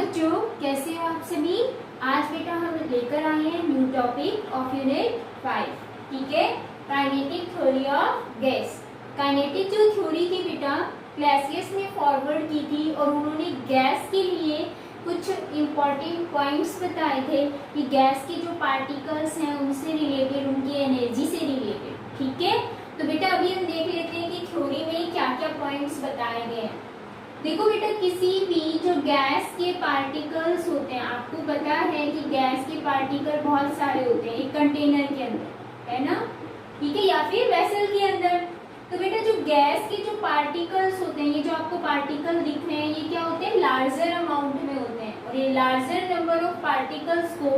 बच्चों, कैसे हो आप सभी। आज बेटा हम लेकर आए हैं न्यू टॉपिक ऑफ यूनिट 5। ठीक है, kinetic theory of gas. Kinetic जो थ्योरी थी बेटा क्लासियस ने फॉरवर्ड की थी और उन्होंने गैस के लिए कुछ इम्पॉर्टेंट पॉइंट्स बताए थे कि गैस के जो पार्टिकल्स हैं उनसे रिलेटेड, उनकी एनर्जी से रिलेटेड। ठीक है, तो बेटा अभी हम देख लेते हैं कि थ्योरी में क्या क्या पॉइंट्स बताए गए हैं। देखो बेटा, किसी भी जो गैस के पार्टिकल्स होते हैं, आपको पता है कि गैस के पार्टिकल बहुत सारे होते हैं एक कंटेनर के अंदर, है ना। ठीक है, या फिर वेसल के अंदर। तो बेटा जो गैस के जो पार्टिकल्स होते हैं, ये जो आपको पार्टिकल दिख रहे हैं, ये क्या होते हैं, लार्जर अमाउंट में होते हैं। और ये लार्जर नंबर ऑफ पार्टिकल्स को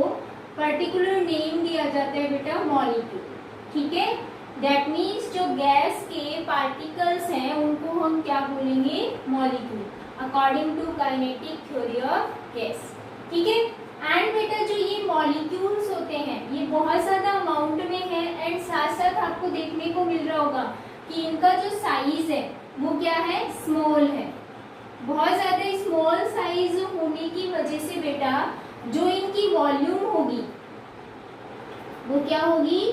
पर्टिकुलर नेम दिया जाता है बेटा मॉलिक्यूल। ठीक है, दैट मीन्स जो गैस के पार्टिकल्स हैं उनको हम क्या बोलेंगे, molecule, according to kinetic theory of gas. ठीक है, एंड बेटा जो ये मॉलिक्यूल्स होते हैं ये बहुत ज्यादा अमाउंट में है, एंड साथ साथ आपको देखने को मिल रहा होगा कि इनका जो साइज है वो क्या है, स्मॉल है। बहुत ज्यादा स्मॉल साइज होने की वजह से बेटा जो इनकी वॉल्यूम होगी वो क्या होगी,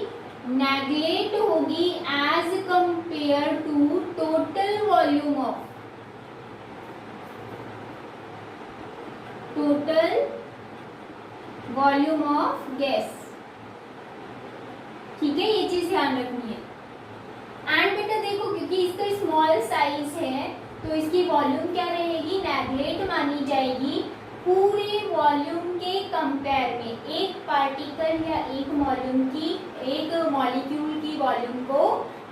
नेगलेक्ट होगी as compare to total volume of gas. ठीक है, ये चीज ध्यान रखनी है। एंड बेटा देखो, क्योंकि इसका स्मॉल साइज है तो इसकी वॉल्यूम क्या रहेगी, नेगलेक्ट मानी जाएगी पूरे वॉल्यूम के कंपेयर में। एक पार्टिकल या एक मॉलिक्यूल की वॉल्यूम को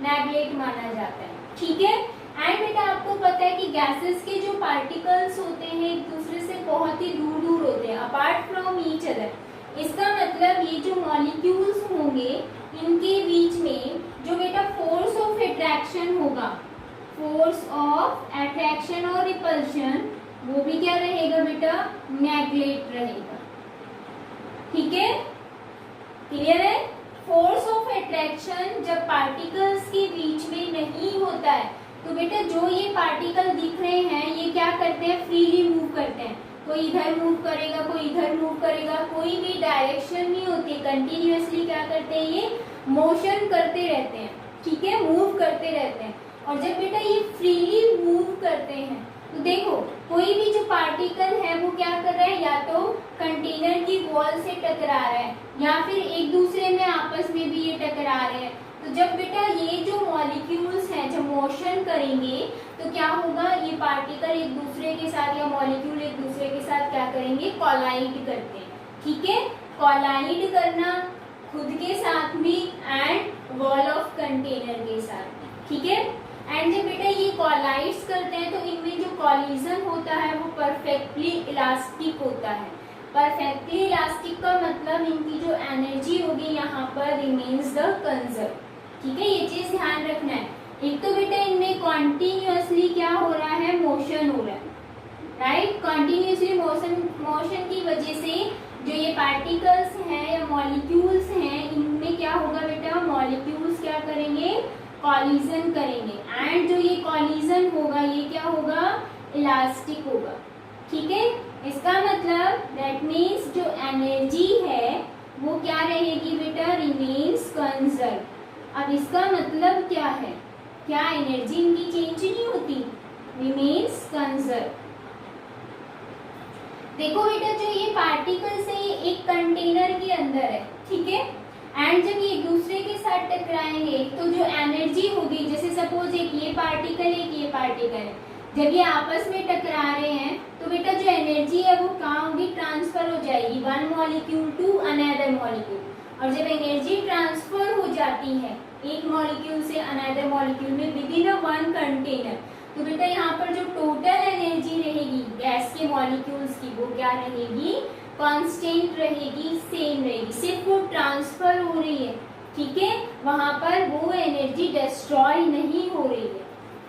नेगलेक्ट माना जाता है। ठीक है, एंड बेटा आपको पता है कि गैसेस के जो पार्टिकल्स होते हैं एक दूसरे से बहुत ही दूर दूर होते हैं, अपार्ट फ्रॉम ईच अदर। इसका मतलब ये जो मॉलिक्यूल्स होंगे इनके बीच में जो बेटा फोर्स ऑफ अट्रैक्शन होगा, फोर्स ऑफ अट्रैक्शन और रिपल्शन, वो भी क्या रहेगा बेटा, नेगलेक्ट रहेगा। ठीक है, क्लियर है। फोर्स ऑफ अट्रैक्शन जब पार्टिकल्स के बीच में नहीं होता है तो बेटा जो ये पार्टिकल दिख रहे हैं ये क्या करते हैं, फ्रीली मूव करते हैं। कोई इधर मूव करेगा, कोई इधर मूव करेगा, कोई भी डायरेक्शन नहीं होती, कंटिन्यूअसली क्या करते हैं, ये मोशन करते रहते हैं। ठीक है, मूव करते रहते हैं। और जब बेटा ये फ्रीली मूव करते हैं तो देखो कोई भी जो पार्टिकल है वो क्या कर रहा है, या तो कंटेनर की वॉल से टकरा रहा है या फिर एक दूसरे में आपस में भी ये टकरा रहे हैं। तो जब बेटा ये जो मॉलिक्यूल्स हैं जब मोशन करेंगे तो क्या होगा, ये पार्टिकल एक दूसरे के साथ या मॉलिक्यूल एक दूसरे के साथ क्या करेंगे, कोलाइड करते हैं। ठीक है, कोलाइड करना खुद के साथ भी एंड वॉल ऑफ कंटेनर के साथ। ठीक है, एंड जब बेटा ये कोलाइड्स करते हैं तो इनमें जो कॉलिजन होता है वो परफेक्टली इलास्टिक होता है। परफेक्टली इलास्टिक का मतलब इनकी जो एनर्जी होगी यहाँ पर रिमेन्स द कंजर्व। ठीक है, ये चीज ध्यान रखना है। एक तो बेटा इनमें कॉन्टिन्यूअसली क्या हो रहा है, मोशन हो रहा है, राइट। कॉन्टिन्यूअसली मोशन की वजह से जो ये पार्टिकल्स हैं या मॉलिक्यूल्स हैं इनमें क्या होगा बेटा, मॉलिक्यूल्स क्या करेंगे, कॉलिजन करेंगे। एंड जो ये कॉलिजन होगा ये क्या होगा, इलास्टिक होगा। ठीक है, इसका मतलब दैट मीन्स जो एनर्जी है वो क्या रहेगी बेटा, रिमेन्स कंजर्व। अब इसका मतलब क्या है, क्या एनर्जी इनकी चेंज नहीं होती, रिमेन्स कंजर्व। देखो बेटा जो ये पार्टिकल्स है ये एक कंटेनर के अंदर है। ठीक है, एंड जब ये एक दूसरे के साथ टकराएंगे तो जो एनर्जी होगी, जैसे सपोज एक ये पार्टिकल है, जब ये आपस में टकरा रहे हैं तो बेटा जो एनर्जी है वो कहाँ होगी, ट्रांसफर हो जाएगी one molecule to another molecule. और जब एनर्जी ट्रांसफर हो जाती है एक मॉलिक्यूल से अनदर मॉलिक्यूल में विदिन अ वन कंटेनर, तो बेटा यहाँ पर जो टोटल एनर्जी रहेगी गैस के मॉलिक्यूल्स की वो क्या रहेगी, कांस्टेंट रहेगी, सेम रहेगी, सिर्फ वो ट्रांसफर हो रही है। ठीक है, वहां पर वो एनर्जी डिस्ट्रॉय नहीं हो रही है,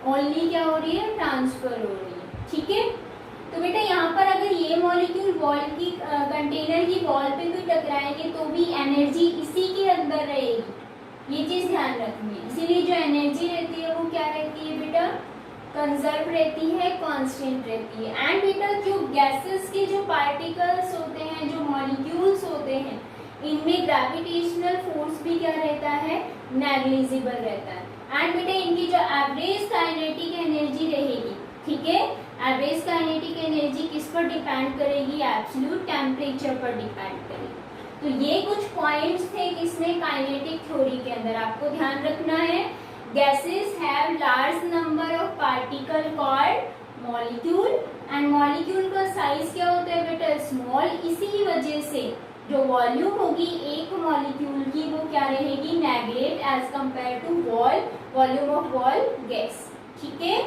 ओनली क्या हो रही है, ट्रांसफर हो रही है। ठीक है, तो बेटा यहाँ पर अगर ये मॉलिक्यूल वॉल की कंटेनर की वॉल पे भी टकराएंगे तो भी एनर्जी इसी के अंदर रहेगी, ये चीज ध्यान रखनी है। इसीलिए जो एनर्जी रहती है वो क्या रहती है बेटा, कंजर्व रहती है, कांस्टेंट रहती है। एंड बेटा जो गैसेस के जो पार्टिकल्स होते हैं, जो मॉलिक्यूल्स होते हैं, इनमें ग्रेविटेशनल फोर्स भी क्या रहता है, नेग्लिजिबल रहता है। एंड बेटा इनकी जो एवरेज काइनेटिक एनर्जी रहेगी, ठीक है, एवरेज काइनेटिक एनर्जी किस पर डिपेंड करेगी, एब्सोल्यूट टेम्परेचर पर डिपेंड करेगी। तो ये कुछ पॉइंट्स थे किसमें, काइनेटिक थ्योरी के अंदर। आपको ध्यान रखना है, gases have large number of particle called molecule, and molecule का साइज क्या होता है बेटा, स्मॉल। इसी वजह से जो वॉल्यूम होगी एक मॉलिक्यूल की वो क्या रहेगी, neglect as compare to volume of wall gas, ठीक है।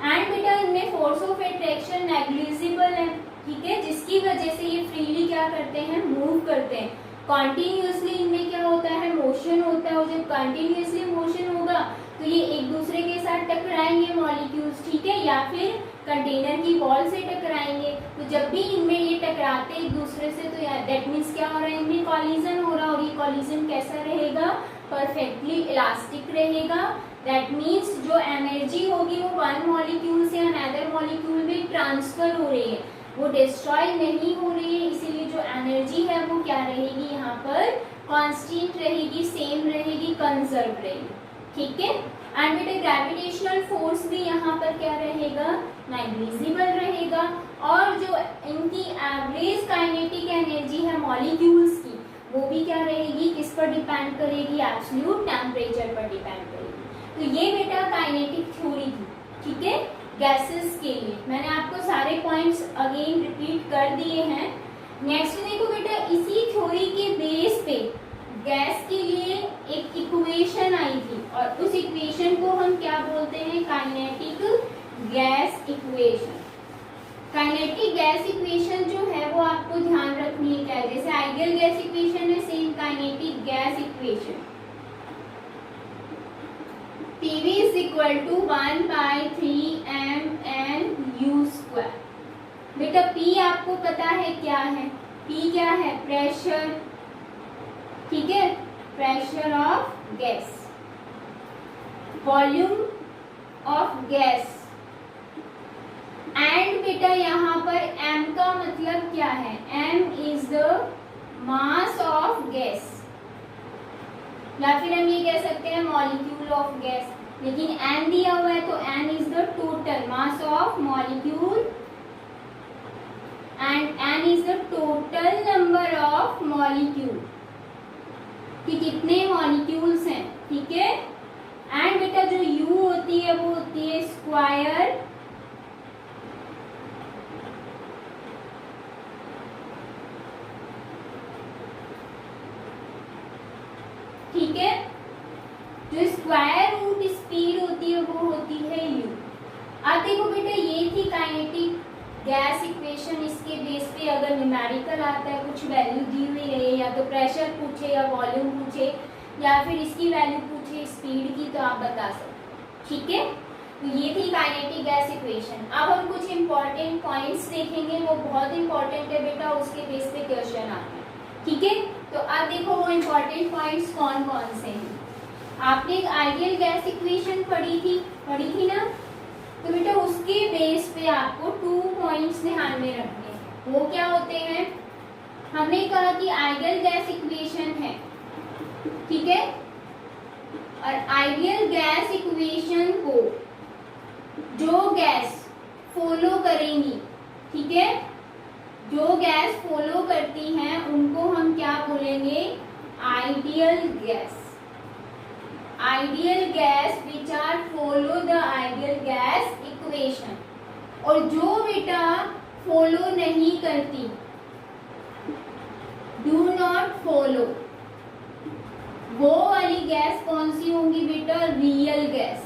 एंड बेटा इनमें फोर्स ऑफ अट्रैक्शन नेग्लिजिबल है, ठीक है, जिसकी वजह से ये फ्रीली क्या करते हैं, मूव करते हैं। कॉन्टिन्यूसली इनमें क्या होता है, मोशन होता है, और जब कॉन्टिन्यूसली मोशन होगा तो ये एक दूसरे के साथ टकराएंगे मॉलिक्यूल्स, ठीक है, या फिर कंटेनर की वॉल से टकराएंगे। तो जब भी इनमें ये टकराते एक दूसरे से, तो दैट मीन्स क्या हो रहा है, इनमें कॉलिजन हो रहा है, और ये कॉलिजन कैसा रहेगा, परफेक्टली इलास्टिक रहेगा। दैट मीन्स जो एनर्जी होगी वो वन मॉलिक्यूल से अनदर मॉलिक्यूल में ट्रांसफर हो रही है, वो डिस्ट्रॉय नहीं हो रही है। इसीलिए जो एनर्जी है वो क्या रहेगी, यहाँ पर कांस्टेंट रहेगी, सेम रहेगी, कंजर्व रहेगी, ठीक है। एंड बेटा ग्रेविटेशनल फोर्स भी यहाँ पर क्या रहेगा, नेग्लिजिबल रहेगा। और जो इनकी एवरेज काइनेटिक एनर्जी है मॉलिक्यूल्स की, वो भी क्या रहेगी, किस पर डिपेंड करेगी, एब्सोल्यूट टेम्परेचर पर डिपेंड करेगी। तो ये बेटा काइनेटिक थ्योरी थी, ठीक है, गैसेस के लिए। मैंने आपको सारे पॉइंट्स अगेन रिपीट कर दिए हैं। नेक्स्ट देखो बेटा, इसी थ्योरी के बेस पे गैस के लिए एक इक्वेशन आई थी, और उस इक्वेशन को हम क्या बोलते हैं, kinetic gas equation. Kinetic gas equation जो है वो आपको ध्यान रखनी है क्या है, जैसे आइडियल गैस इक्वेशन है, same kinetic gas equation. PV is equal to 1/3mnu²। बेटा P आपको पता है क्या है, P क्या है, प्रेशर, ठीक है, pressure of gas, volume of gas. And बेटा यहाँ पर m का मतलब क्या है, m is the mass of gas, या फिर हम ये कह सकते हैं मॉलिक्यूल ऑफ गैस, लेकिन n दिया हुआ है तो n is the total mass of molecule, and n is the total number of molecule, कि कितने मॉलिक्यूल्स हैं, ठीक है। एंड बेटा जो u होती है वो होती है स्क्वायर ठीक है, जो स्क्वायर रूट स्पीड होती है वो होती है u। अब देखो बेटा ये थी काइनेटिक गैस इक्वेशन। इसके बेस पे अगर न्यूमेरिकल आता है, कुछ वैल्यू दी हुई रहे, या तो प्रेशर पूछे या वॉल्यूम पूछे या फिर इसकी वैल्यू पूछे स्पीड की, तो आप बता सकते, ठीक है। तो ये थी काइनेटिक गैस इक्वेशन। अब हम कुछ इंपॉर्टेंट पॉइंट्स देखेंगे, वो बहुत इंपॉर्टेंट है बेटा, उसके बेस पे क्वेश्चन आते हैं, ठीक है। तो अब देखो वो इंपॉर्टेंट पॉइंट्स कौन कौन से हैं। आपने एक आइडियल गैस इक्वेशन पढ़ी थी ना, तो बेटा उसके बेस पे आपको 2 पॉइंट्स ध्यान में रखने हैं। वो क्या होते हैं, हमने कहा कि आइडियल गैस इक्वेशन है, ठीक है, और आइडियल गैस इक्वेशन को जो गैस फॉलो करेंगी, ठीक है, जो गैस फॉलो करती हैं उनको हम क्या बोलेंगे, ideal gas. Ideal gas which are follow the ideal gas equation. और जो बेटा फॉलो नहीं करती, डू नॉट फॉलो, वो वाली गैस कौन सी होंगी बेटा, रियल गैस,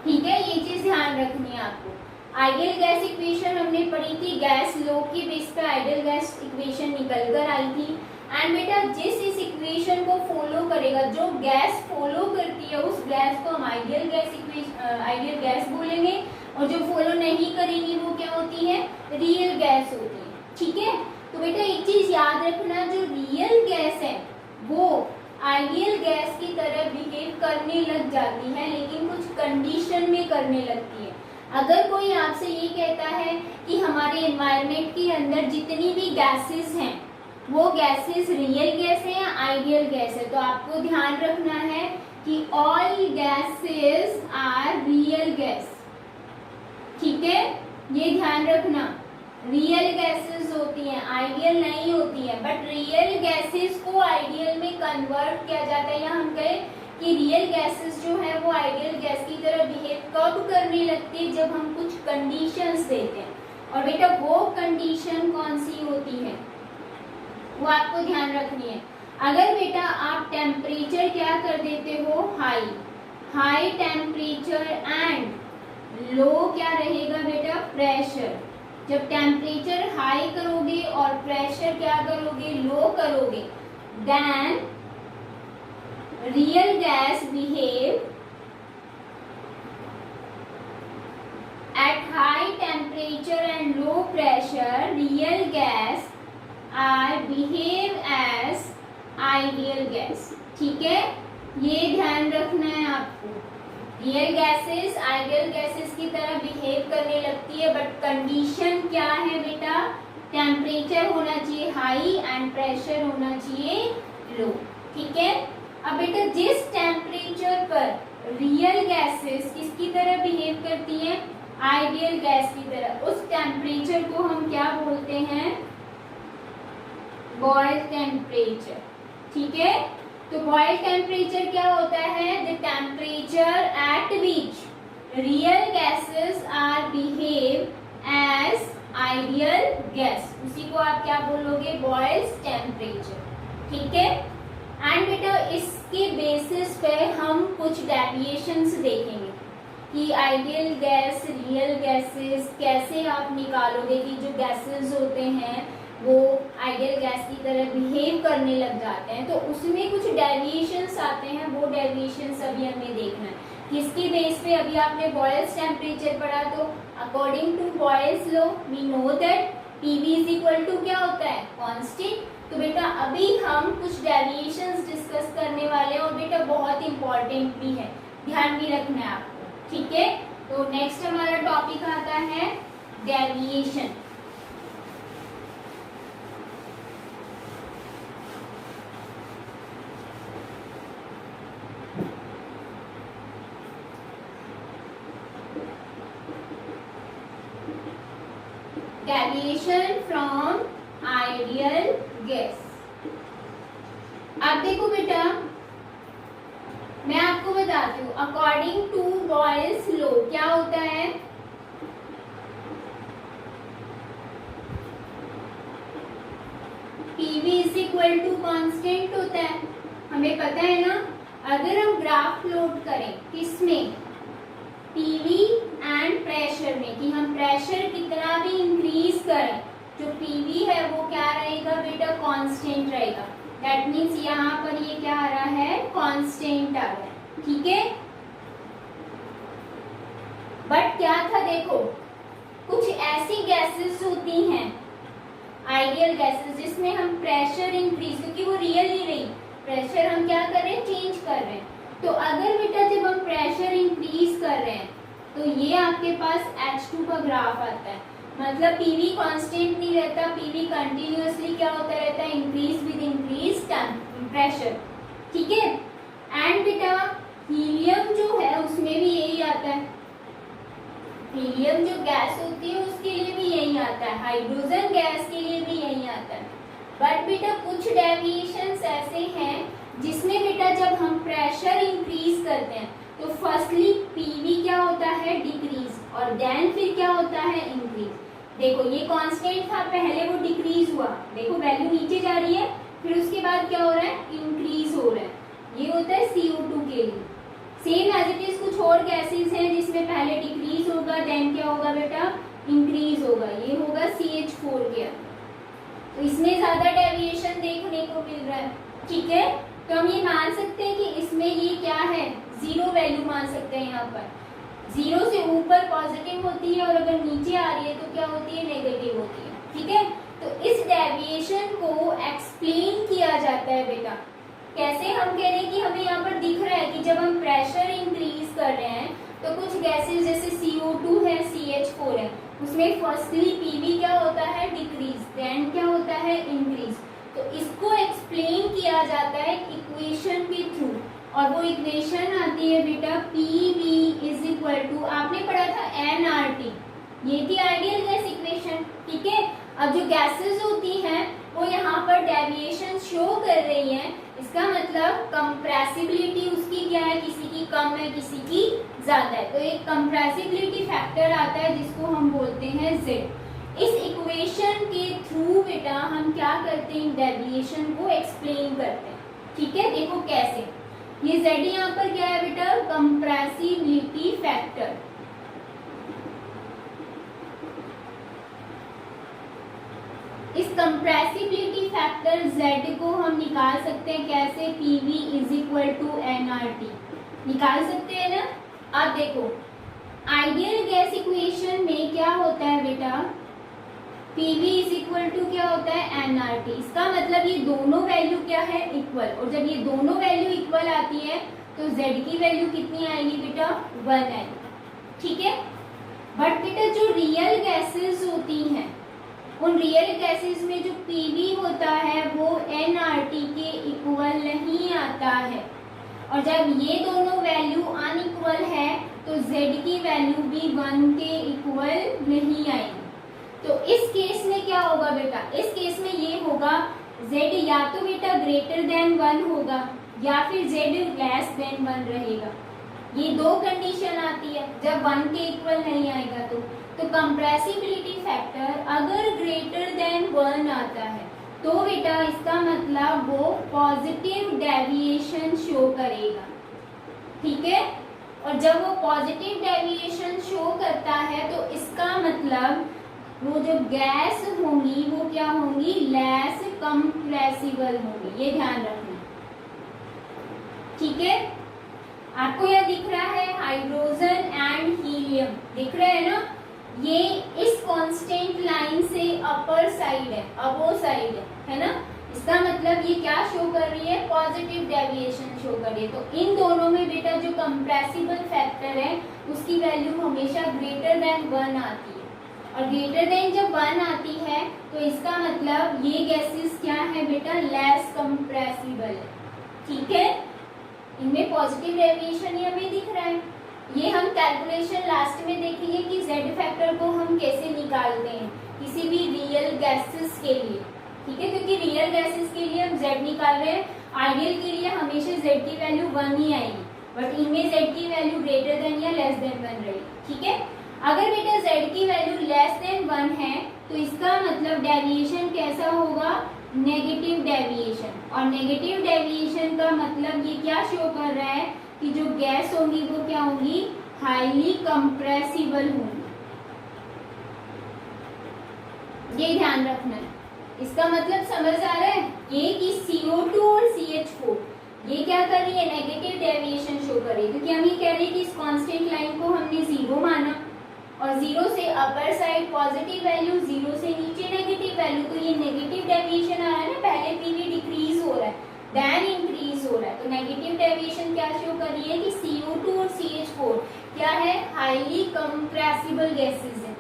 ठीक है। ये चीज ध्यान रखनी है आपको। आइडियल गैस इक्वेशन हमने पढ़ी थी, गैस लॉ के बेस पे आइडियल गैस इक्वेशन निकल कर आई थी। एंड बेटा जिस इस इक्वेशन को फॉलो करेगा, जो गैस फॉलो करती है उस गैस को हम आइडियल गैस बोलेंगे, और जो फॉलो नहीं करेगी वो क्या होती है, रियल गैस होती है, ठीक है। तो बेटा एक चीज याद रखना, जो रियल गैस है वो आइडियल गैस की तरह बिहेव करने लग जाती है, लेकिन कुछ कंडीशन में करने लगती है। अगर कोई आपसे ये कहता है कि हमारे एनवायरनमेंट के अंदर जितनी भी गैसेस हैं वो गैसेस रियल गैस है या आइडियल गैस है, तो आपको ध्यान रखना है कि all gases are real gas. ठीक है, ये ध्यान रखना, रियल गैसेस होती हैं, आइडियल नहीं होती है। बट रियल गैसेस को आइडियल में कन्वर्ट किया जाता है, या हम कहें कि रियल गैसेस जो है वो आइडियल गैस की तरह बिहेव कब करने लगती है, जब हम कुछ कंडीशंस देते हैं। और बेटा वो कंडीशन कौन सी होती है वो आपको ध्यान रखनी है। अगर बेटा आप टेम्परेचर क्या कर देते हो, हाई टेम्परेचर एंड लो क्या रहेगा बेटा, प्रेशर। जब टेम्परेचर हाई करोगे और प्रेशर क्या करोगे, लो करोगे, then real gas behave at high temperature and low pressure, real gas are behave as ideal gas. ठीक है, ये ध्यान रखना है आपको। रियल गैसेस आइडियल गैसेस की तरह बिहेव करने लगती है, बट कंडीशन क्या है बेटा, टेम्परेचर होना चाहिए हाई एंड प्रेशर होना चाहिए लो। ठीक है, अब बेटा जिस टेम्परेचर पर रियल गैसेस किसकी तरह बिहेव करती हैं, आइडियल गैस की तरह, उस टेम्परेचर को हम क्या बोलते हैं, बॉयल टेम्परेचर। ठीक है, तो बॉयल टेम्परेचर क्या होता है, the temperature at which real gases are behave as ideal gas, उसी को आप क्या बोलोगे, बॉयल टेम्परेचर। ठीक है, एंड बेटा इसके बेसिस पे हम कुछ डेविएशंस देखेंगे कि आइडियल गैस रियल गैसेस कैसे आप निकालोगे, कि जो गैसेस होते हैं वो आइडियल गैस की तरह बिहेव करने लग जाते हैं, तो उसमें कुछ डेविएशंस आते हैं, वो डेविएशंस अभी हमें देखना है। किसके बेस पे, अभी आपने बॉयल्स टेम्परेचर पढ़ा, तो according to Boyle's law we know that PV is equal to क्या होता है, कांस्टेंट। तो बेटा अभी हम कुछ डेविएशंस डिस्कस करने वाले हैं, और बेटा बहुत इंपॉर्टेंट भी है, ध्यान भी रखना है आपको। ठीक है, तो नेक्स्ट हमारा टॉपिक आता है deviation. Deviation from ideal gas. अब देखो बेटा मैं आपको बताती हूँ, अकॉर्डिंग टू बॉयल्स लॉ क्या होता है, PV is equal to constant होता है, हमें पता है ना। अगर हम ग्राफ प्लॉट करें किसमें, पीवी एंड प्रेशर में, कि हम प्रेशर कितना भी इंक्रीज करें, जो पीवी है वो क्या रहेगा बेटा, कांस्टेंट रहेगा। दैट मीन्स यहाँ पर ये क्या आ रहा है, कांस्टेंट आ रहा है। ठीक है, बट क्या था देखो, कुछ ऐसी गैसेस होती हैं आइडियल गैसेस जिसमें हम प्रेशर इंक्रीज, क्योंकि वो रियल नहीं रही, प्रेशर हम क्या कर रहे हैं, चेंज कर रहे हैं। तो अगर बेटा जब हम प्रेशर इंक्रीज कर रहे हैं तो ये आपके पास H2 का ग्राफ आता है, मतलब पीवी कांस्टेंट नहीं रहता, पीवी कंटिन्यूअसली क्या होता रहता है, इंक्रीज विद इंक्रीज प्रेशर। ठीक है, एंड बेटा हीलियम जो है उसमें भी यही आता है, हीलियम जो गैस होती है उसके लिए भी यही आता है, हाइड्रोजन गैस के लिए भी यही आता है। बट बेटा कुछ डेविएशंस ऐसे हैं जिसमें बेटा जब हम प्रेशर इंक्रीज करते हैं तो फर्स्टली पीवी क्या होता है, डिक्रीज, और देन फिर क्या होता है, इंक्रीज। देखो ये कांस्टेंट था, पहले वो डिक्रीज हुआ, देखो वैल्यू नीचे जा रही है, फिर उसके बाद क्या हो रहा है, इंक्रीज हो रहा है। ये होता है CO2 के लिए। सेम एज इट इज कुछ और गैसेस हैं जिसमें पहले डिक्रीज होगा, देन क्या होगा बेटा, इंक्रीज होगा, ये होगा CH4 के अंदर। तो इसमें ज्यादा डेविएशन देखने को मिल रहा है। ठीक है, तो हम ये मान सकते हैं कि इसमें ये क्या है, जीरो वैल्यू मान सकते हैं। यहाँ पर जीरो से ऊपर पॉजिटिव होती है और अगर नीचे आ रही है तो क्या होती है, नेगेटिव होती है। ठीक है, तो इस डेविएशन को एक्सप्लेन किया जाता है बेटा कैसे हम कह रहे हैं कि हमें यहाँ पर दिख रहा है कि जब हम प्रेशर इंक्रीज कर रहे हैं तो कुछ गैसेस जैसे CO2 है, CH4 है, उसमें फर्स्टली PV क्या होता है, डिक्रीज, देन क्या होता है, इंक्रीज। तो इसको एक्सप्लेन किया जाता है इक्वेशन के थ्रू, और वो इक्वेशन आती है बेटा PV इज इक्वल टू, आपने पढ़ा था nRT, ये थी आइडियल गैस इक्वेशन। ठीक है, अब जो गैसेस होती हैं वो यहाँ पर डेविएशन शो कर रही हैं, इसका मतलब कंप्रेसिबिलिटी उसकी क्या है, किसी की कम है, किसी की ज्यादा है, तो एक कंप्रेसिबिलिटी फैक्टर आता है जिसको हम बोलते हैं Z। इस इक्वेशन के थ्रू बेटा हम क्या करते हैं, डेविएशन को एक्सप्लेन करते हैं। ठीक है, देखो कैसे, ये Z यहाँ पर क्या है बेटा, कंप्रेसिबिलिटी फैक्टर। इस कंप्रेसिबिलिटी फैक्टर Z को हम निकाल सकते हैं कैसे, PV is equal to nRT, निकाल सकते हैं ना। अब देखो आइडियल गैस इक्वेशन में क्या होता है बेटा, PV इज इक्वल टू क्या होता है, nRT। इसका मतलब ये दोनों वैल्यू क्या है, इक्वल, और जब ये दोनों वैल्यू इक्वल आती है तो Z की वैल्यू कितनी आएगी बेटा, 1 आएगी। ठीक है, बट बेटा जो रियल गैसेस होती हैं, उन रियल गैसेस में जो PV होता है वो nRT के इक्वल नहीं आता है, और जब ये दोनों वैल्यू अनइक्वल है तो Z की वैल्यू भी 1 के इक्वल नहीं आएगी। तो इस केस में क्या होगा बेटा, इस केस में ये होगा Z या तो बेटा ग्रेटर देन 1 होगा या फिर Z लेस देन 1 रहेगा। ये दो कंडीशन आती है जब 1 के इक्वल नहीं आएगा तो कंप्रेसिबिलिटी फैक्टर अगर ग्रेटर देन 1 आता है तो बेटा इसका मतलब वो पॉजिटिव डेविएशन शो करेगा। ठीक है, और जब वो पॉजिटिव डेविएशन शो करता है तो इसका मतलब वो जो गैस होंगी वो क्या होंगी, लेस कंप्रेसिबल होंगी, ये ध्यान रखना। ठीक है, आपको यह दिख रहा है हाइड्रोजन एंड हीलियम, दिख रहा है ना, ये इस कांस्टेंट लाइन से अपर साइड है, अबो साइड है ना, इसका मतलब ये क्या शो कर रही है, पॉजिटिव डेविएशन शो कर रही है। तो इन दोनों में बेटा जो कंप्रेसिबल फैक्टर है उसकी वैल्यू हमेशा ग्रेटर देन 1 आती है, और ग्रेटर देन जब 1 आती है तो इसका मतलब ये गैसेस क्या है बेटा, लेस कंप्रेसिबल है। ठीक है, इनमें पॉजिटिव डेविएशन ही हमें दिख रहा है। ये हम कैलकुलेशन लास्ट में देखेंगे कि Z फैक्टर को हम कैसे निकालते हैं किसी भी रियल गैसेस के लिए। ठीक है, क्योंकि रियल गैसेस के लिए हम Z निकाल रहे हैं, आइडियल के लिए हमेशा Z की वैल्यू 1 ही आएगी, बट इनमें Z की वैल्यू ग्रेटर देन या लेस देन 1 रहेगी। ठीक है, अगर बेटा Z की वैल्यू लेस देन 1 है तो इसका मतलब डेविएशन कैसा होगा, नेगेटिव डेविएशन, और नेगेटिव डेविएशन का मतलब ये क्या शो कर रहा है कि जो गैस होंगी वो क्या होंगी, हाईली कंप्रेसिबल होंगी। ये ध्यान रखना है, इसका मतलब समझ आ रहा है ये कि CO2 और CH4 ये क्या कर रही है, नेगेटिव डेविएशन शो कर रही है, क्योंकि हम ये कह रहे हैं कि इस कांस्टेंट लाइन को हमने 0 माना, और 0 से अपर साइड पॉजिटिव वैल्यू, 0 से नीचे नेगेटिव वैल्यू, तो ये नेगेटिव डेविएशन आ रहा है ना, पहले PV डिक्रीज हो रहा है देन इंक्रीज हो रहा है, तो नेगेटिव डेविएशन क्या शो कर रही है कि CO2 और CH4 क्या है, हाईली कंप्रेसिबल गैसेस है।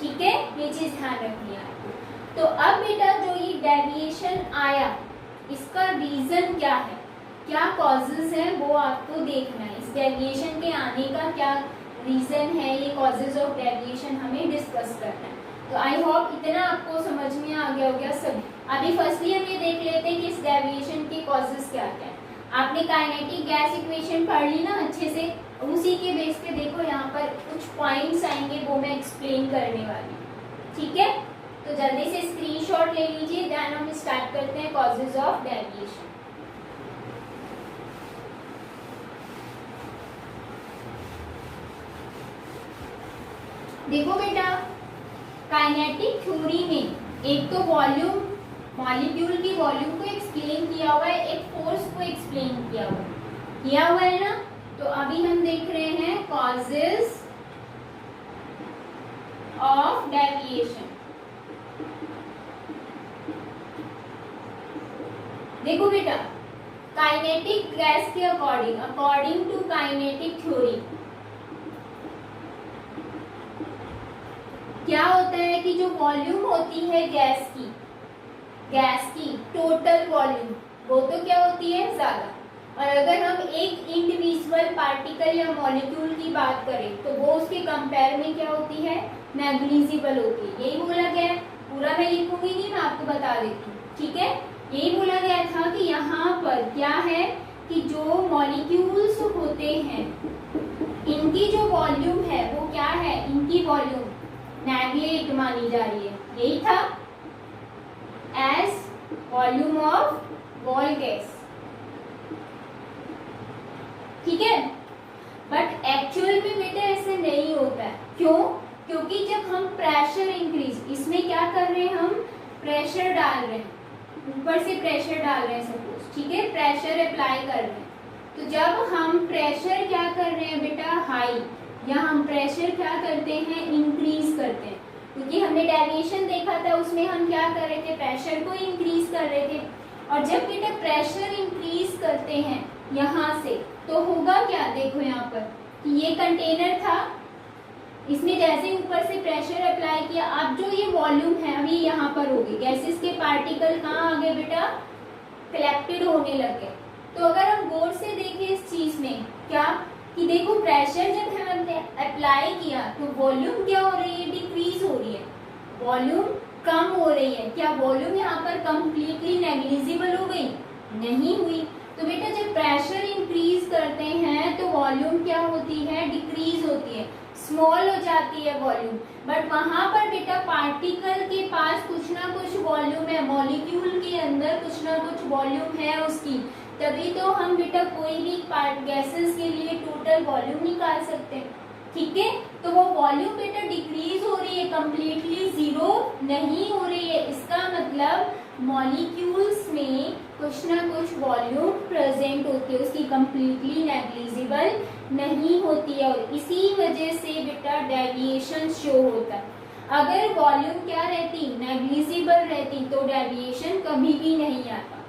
ठीक है, ये चीज ध्यान रखनी है आपको। तो अब बेटा जो ये डेविएशन आया इसका रीजन क्या है, क्या कॉजेज है वो आपको देखना है, इस डेविएशन के आने का क्या रीजन है, ये कॉजेज ऑफ डेविएशन हमें डिस्कस करना है। तो आई होप इतना आपको समझ में आ गया होगा सभी। अभी फर्स्टली हम ये देख लेते हैं कि इस डेविएशन के कॉजेज क्या क्या है। आपने काइनेटिक गैस इक्वेशन पढ़ ली ना अच्छे से, उसी के बेस पे देखो यहाँ पर कुछ पॉइंट्स आएंगे वो मैं एक्सप्लेन करने वाली हूँ। ठीक है, तो जल्दी से स्क्रीनशॉट ले लीजिए, देन हम स्टार्ट करते हैं कॉजेज ऑफ डेविएशन। देखो बेटा, काइनेटिक थ्योरी में एक तो वॉल्यूम, मॉलिक्यूल की वॉल्यूम को एक्सप्लेन किया हुआ है, एक फोर्स को एक्सप्लेन किया हुआ है ना। तो अभी हम देख रहे हैं कॉजेज ऑफ डेविएशन। देखो बेटा, काइनेटिक गैस के according, according to kinetic theory क्या होता है कि जो वॉल्यूम होती है गैस की टोटल वॉल्यूम वो तो क्या होती है ज्यादा, और अगर हम एक इंडिविजुअल पार्टिकल या मॉलिक्यूल की बात करें तो वो उसके कंपेयर में क्या होती है, नेग्लिजिबल होती है। यही बोला गया है, पूरा मैं लिखूंगी नहीं, मैं आपको बता देती हूँ, ठीक है। यही बोला गया था कि यहाँ पर क्या है कि जो मॉलिक्यूल्स होते हैं इनकी जो वॉल्यूम है वो क्या है, इनकी वॉल्यूम नेग्लेट मानी जा रही है, यही था, as volume of wall gas, ठीक है। बट एक्चुअल में बेटा ऐसे नहीं होता है, क्यों? क्योंकि जब हम प्रेशर इंक्रीज, इसमें क्या कर रहे हैं, हम प्रेशर डाल रहे हैं, ऊपर से प्रेशर डाल रहे हैं सपोज, ठीक है, प्रेशर अप्लाई कर रहे हैं, तो जब हम प्रेशर क्या कर रहे हैं बेटा, हाई, या हम प्रेशर क्या करते हैं, इंक्रीज करते हैं, क्योंकि हमने डेविएशन देखा था उसमें हम क्या कर रहे थे, प्रेशर को इंक्रीज कर रहे थे। और जब बेटा प्रेशर इंक्रीज करते हैं यहाँ से तो होगा क्या, देखो यहाँ पर कि ये कंटेनर था, इसने जैसे ऊपर से प्रेशर अप्लाई किया, अब जो ये वॉल्यूम है अभी यहाँ पर हो गई, गैसेस के पार्टिकल कहाँ आ गए बेटा, कलेक्टेड होने लग गए। तो अगर हम गौर से देखें इस चीज में क्या कि देखो प्रेशर जब हमने अप्लाई किया तो वॉल्यूम क्या हो रही है, डिक्रीज हो रही है, वॉल्यूम कम हो रही है। क्या वॉल्यूम यहाँ पर कंप्लीटली नेग्लिजिबल हो गई, नहीं हुई। तो बेटा जब प्रेशर इंक्रीज करते हैं तो वॉल्यूम क्या होती है, डिक्रीज होती है, स्मॉल हो जाती है वॉल्यूम। बट वहां पर बेटा पार्टिकल के पास कुछ ना कुछ वॉल्यूम है, मॉलिक्यूल के अंदर कुछ ना कुछ वॉल्यूम है उसकी, तभी तो हम बेटा कोई भी गैसेस के लिए टोटल वॉल्यूम निकाल सकते हैं, ठीक है। तो वो वॉल्यूम बेटा डिक्रीज हो रही है, कंप्लीटली जीरो नहीं हो रही है। इसका मतलब मॉलिक्यूल्स में कुछ ना कुछ वॉल्यूम प्रेजेंट होती है, उसकी कंप्लीटली नेग्लिजिबल नहीं होती है, और इसी वजह से बेटा डेविएशन शो होता है। अगर वॉल्यूम क्या रहती, नेग्लिजिबल रहती, तो डेविएशन कभी भी नहीं आता।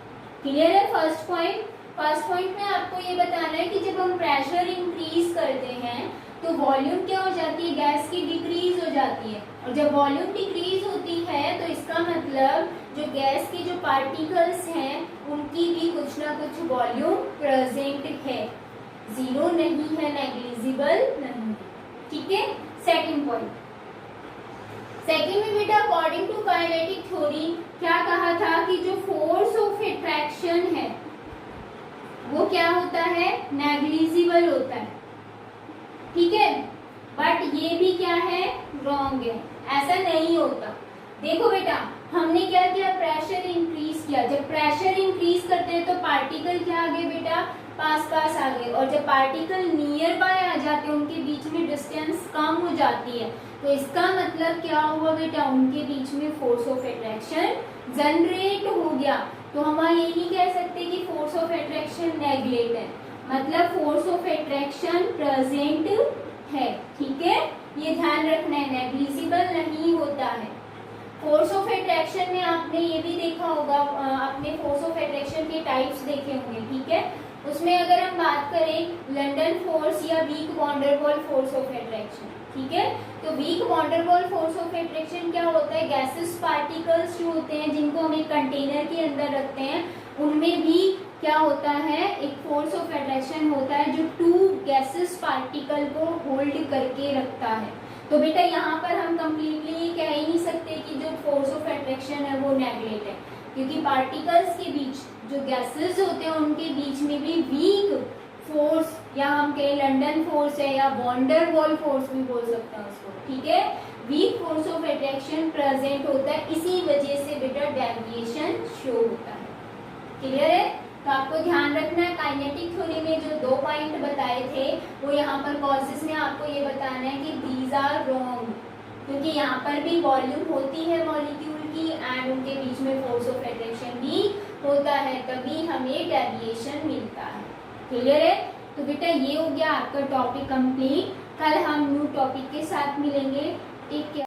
क्लियर है फर्स्ट पॉइंट में आपको ये बताना है कि जब हम प्रेशर इंक्रीज करते हैं तो वॉल्यूम क्या हो जाती है, गैस की डिक्रीज हो जाती है, और जब वॉल्यूम डिक्रीज होती है तो इसका मतलब जो गैस के जो पार्टिकल्स हैं उनकी भी कुछ ना कुछ वॉल्यूम प्रेजेंट है, जीरो नहीं है, नेग्लिजिबल नहीं है, ठीक है। सेकंड में बेटा अकॉर्डिंग टू काइनेटिक थ्योरी क्या कहा था कि जो फोर्स ऑफ अट्रैक्शन है वो क्या होता है, नेग्लिजिबल होता है, ठीक है। बट ये भी क्या है, रॉन्ग है, ऐसा नहीं होता। देखो बेटा हमने क्या किया, प्रेशर इंक्रीज किया, जब प्रेशर इंक्रीज करते हैं तो पार्टिकल क्या आ गए बेटा, पास आ गए, और जब पार्टिकल नियर बाय आ जाते हैं उनके बीच में डिस्टेंस कम हो जाती है, तो इसका मतलब क्या हुआ बेटा, उनके बीच में फोर्स ऑफ अट्रैक्शन जनरेट हो गया। तो हम ये नहीं कह सकते कि फोर्स ऑफ अट्रैक्शन नेगलेट है, मतलब फोर्स ऑफ अट्रैक्शन प्रेजेंट है, ठीक है, ये ध्यान रखना है, नेग्लिजिबल नहीं होता है। फोर्स ऑफ अट्रैक्शन में आपने ये भी देखा होगा, आपने फोर्स ऑफ अट्रैक्शन के टाइप्स देखे होंगे, ठीक है। उसमें अगर हम बात करें लंडन फोर्स या weak Van der Waals force of attraction, ठीक है, तो weak Van der Waals force of attraction क्या होता है, गैसेस पार्टिकल्स जो होते हैं जिनको हम एक कंटेनर के अंदर रखते हैं उनमें भी क्या होता है, एक फोर्स ऑफ अट्रैक्शन होता है जो टू गैसेस पार्टिकल को होल्ड करके रखता है। तो बेटा यहाँ पर हम कंप्लीटली कह ही नहीं सकते कि जो फोर्स ऑफ अट्रैक्शन है वो नेगलेट है, क्योंकि पार्टिकल्स के बीच जो गैसेस होते हैं उनके बीच में भी वीक फोर्स, या हम कहें लंडन फोर्स है या वॉन्डरवॉल फोर्स भी बोल सकते हैं उसको, ठीक है, weak force of attraction present होता है, इसी वजह से बेटा डेविएशन शो होता है। क्लियर है? तो आपको ध्यान रखना है, काइनेटिक थ्योरी में जो 2 पॉइंट बताए थे वो यहाँ पर कॉजेस में आपको ये बताना है कि दीज आर रॉन्ग, क्योंकि यहाँ पर भी वॉल्यूम होती है मॉलिक्यूल की एंड उनके बीच में फोर्स ऑफ अट्रैक्शन भी होता है, तभी हमें डेविएशन मिलता है। क्लियर है? तो बेटा ये हो गया आपका टॉपिक कंप्लीट। कल हम न्यू टॉपिक के साथ मिलेंगे। Take care.